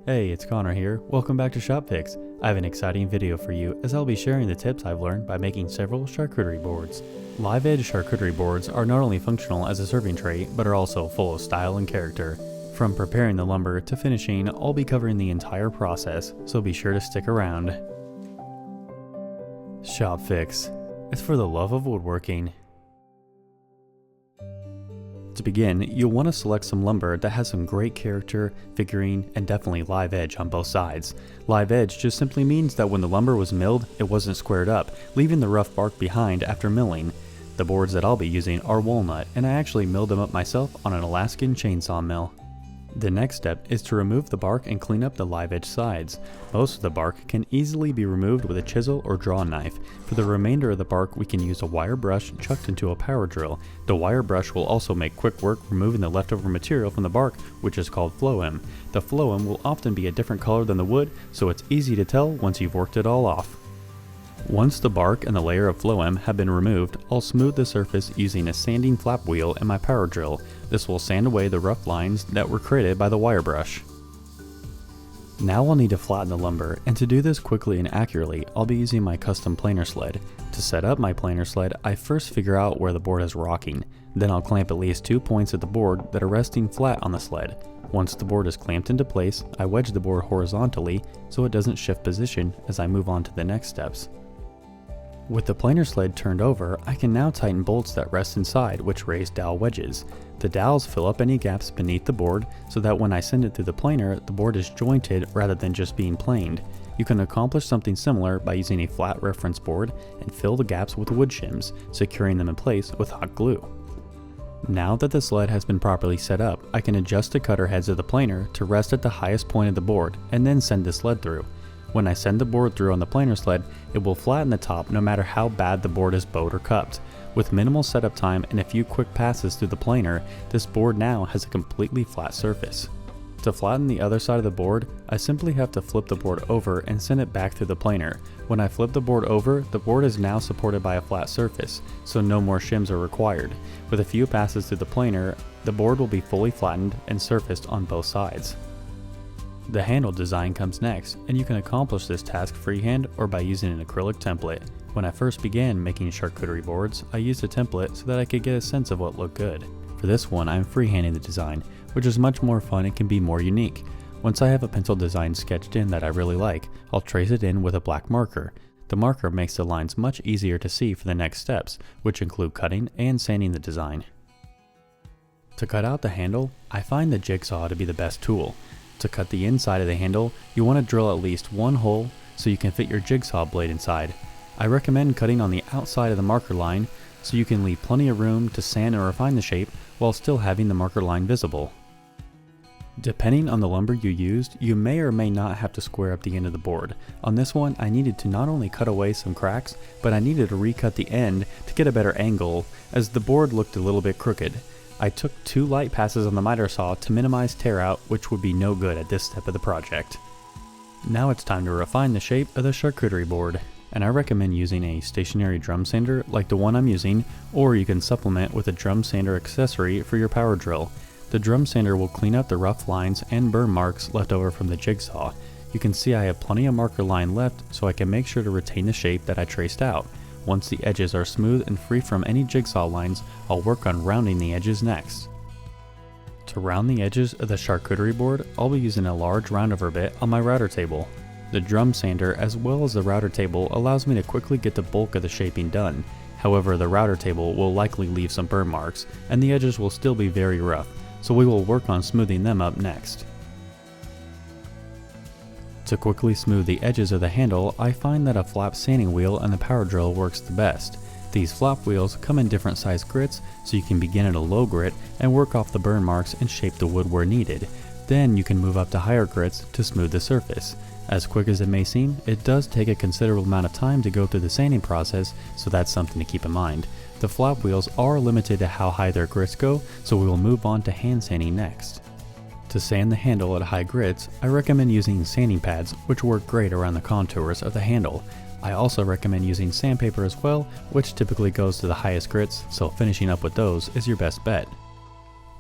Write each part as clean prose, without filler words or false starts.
Hey, it's Connor here. Welcome back to Shopfix. I have an exciting video for you as I'll be sharing the tips I've learned by making several charcuterie boards. Live edge charcuterie boards are not only functional as a serving tray, but are also full of style and character. From preparing the lumber to finishing, I'll be covering the entire process, so be sure to stick around. Shopfix. It's for the love of woodworking. To begin, you'll want to select some lumber that has some great character, figurine, and definitely live edge on both sides. Live edge just simply means that when the lumber was milled, it wasn't squared up, leaving the rough bark behind after milling. The boards that I'll be using are walnut, and I actually milled them up myself on an Alaskan chainsaw mill. The next step is to remove the bark and clean up the live edge sides. Most of the bark can easily be removed with a chisel or draw knife. For the remainder of the bark, we can use a wire brush chucked into a power drill. The wire brush will also make quick work removing the leftover material from the bark, which is called phloem. The phloem will often be a different color than the wood, so it's easy to tell once you've worked it all off. Once the bark and the layer of phloem have been removed, I'll smooth the surface using a sanding flap wheel and my power drill. This will sand away the rough lines that were created by the wire brush. Now I'll need to flatten the lumber, and to do this quickly and accurately, I'll be using my custom planer sled. To set up my planer sled, I first figure out where the board is rocking. Then I'll clamp at least 2 points at the board that are resting flat on the sled. Once the board is clamped into place, I wedge the board horizontally so it doesn't shift position as I move on to the next steps. With the planer sled turned over, I can now tighten bolts that rest inside, which raise dowel wedges. The dowels fill up any gaps beneath the board so that when I send it through the planer, the board is jointed rather than just being planed. You can accomplish something similar by using a flat reference board and fill the gaps with wood shims, securing them in place with hot glue. Now that the sled has been properly set up, I can adjust the cutter heads of the planer to rest at the highest point of the board and then send the sled through. When I send the board through on the planer sled, it will flatten the top no matter how bad the board is bowed or cupped. With minimal setup time and a few quick passes through the planer, this board now has a completely flat surface. To flatten the other side of the board, I simply have to flip the board over and send it back through the planer. When I flip the board over, the board is now supported by a flat surface, so no more shims are required. With a few passes through the planer, the board will be fully flattened and surfaced on both sides. The handle design comes next, and you can accomplish this task freehand or by using an acrylic template. When I first began making charcuterie boards, I used a template so that I could get a sense of what looked good. For this one, I'm freehanding the design, which is much more fun and can be more unique. Once I have a pencil design sketched in that I really like, I'll trace it in with a black marker. The marker makes the lines much easier to see for the next steps, which include cutting and sanding the design. To cut out the handle, I find the jigsaw to be the best tool. To cut the inside of the handle, you want to drill at least one hole so you can fit your jigsaw blade inside. I recommend cutting on the outside of the marker line so you can leave plenty of room to sand and refine the shape while still having the marker line visible. Depending on the lumber you used, you may or may not have to square up the end of the board. On this one, I needed to not only cut away some cracks, but I needed to recut the end to get a better angle as the board looked a little bit crooked. I took 2 light passes on the miter saw to minimize tear out, which would be no good at this step of the project. Now it's time to refine the shape of the charcuterie board, and I recommend using a stationary drum sander like the one I'm using, or you can supplement with a drum sander accessory for your power drill. The drum sander will clean up the rough lines and burn marks left over from the jigsaw. You can see I have plenty of marker line left so I can make sure to retain the shape that I traced out. Once the edges are smooth and free from any jigsaw lines, I'll work on rounding the edges next. To round the edges of the charcuterie board, I'll be using a large roundover bit on my router table. The drum sander as well as the router table allows me to quickly get the bulk of the shaping done. However, the router table will likely leave some burn marks, and the edges will still be very rough, so we will work on smoothing them up next. To quickly smooth the edges of the handle, I find that a flap sanding wheel and the power drill works the best. These flap wheels come in different size grits, so you can begin at a low grit and work off the burn marks and shape the wood where needed. Then you can move up to higher grits to smooth the surface. As quick as it may seem, it does take a considerable amount of time to go through the sanding process, so that's something to keep in mind. The flap wheels are limited to how high their grits go, so we will move on to hand sanding next. To sand the handle at high grits, I recommend using sanding pads, which work great around the contours of the handle. I also recommend using sandpaper as well, which typically goes to the highest grits, so finishing up with those is your best bet.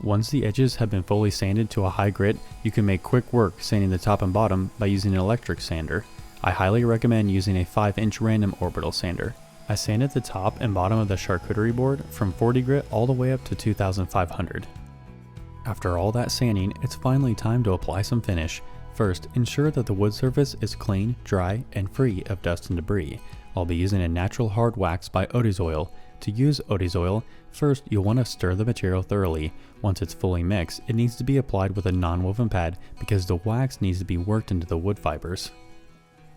Once the edges have been fully sanded to a high grit, you can make quick work sanding the top and bottom by using an electric sander. I highly recommend using a 5-inch random orbital sander. I sanded the top and bottom of the charcuterie board from 40 grit all the way up to 2500. After all that sanding, it's finally time to apply some finish. First, ensure that the wood surface is clean, dry, and free of dust and debris. I'll be using a natural hard wax by Odie's Oil. To use Odie's Oil, first you'll want to stir the material thoroughly. Once it's fully mixed, it needs to be applied with a non-woven pad because the wax needs to be worked into the wood fibers.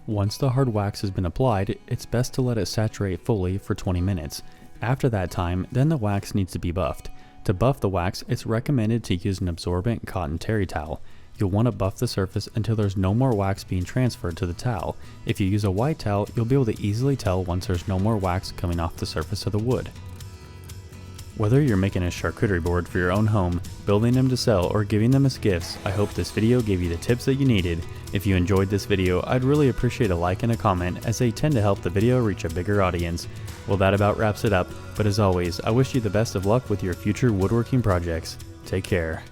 Once the hard wax has been applied, it's best to let it saturate fully for 20 minutes. After that time, then the wax needs to be buffed. To buff the wax, it's recommended to use an absorbent cotton terry towel. You'll want to buff the surface until there's no more wax being transferred to the towel. If you use a white towel, you'll be able to easily tell once there's no more wax coming off the surface of the wood. Whether you're making a charcuterie board for your own home, building them to sell, or giving them as gifts, I hope this video gave you the tips that you needed. If you enjoyed this video, I'd really appreciate a like and a comment, as they tend to help the video reach a bigger audience. Well, that about wraps it up, but as always, I wish you the best of luck with your future woodworking projects. Take care.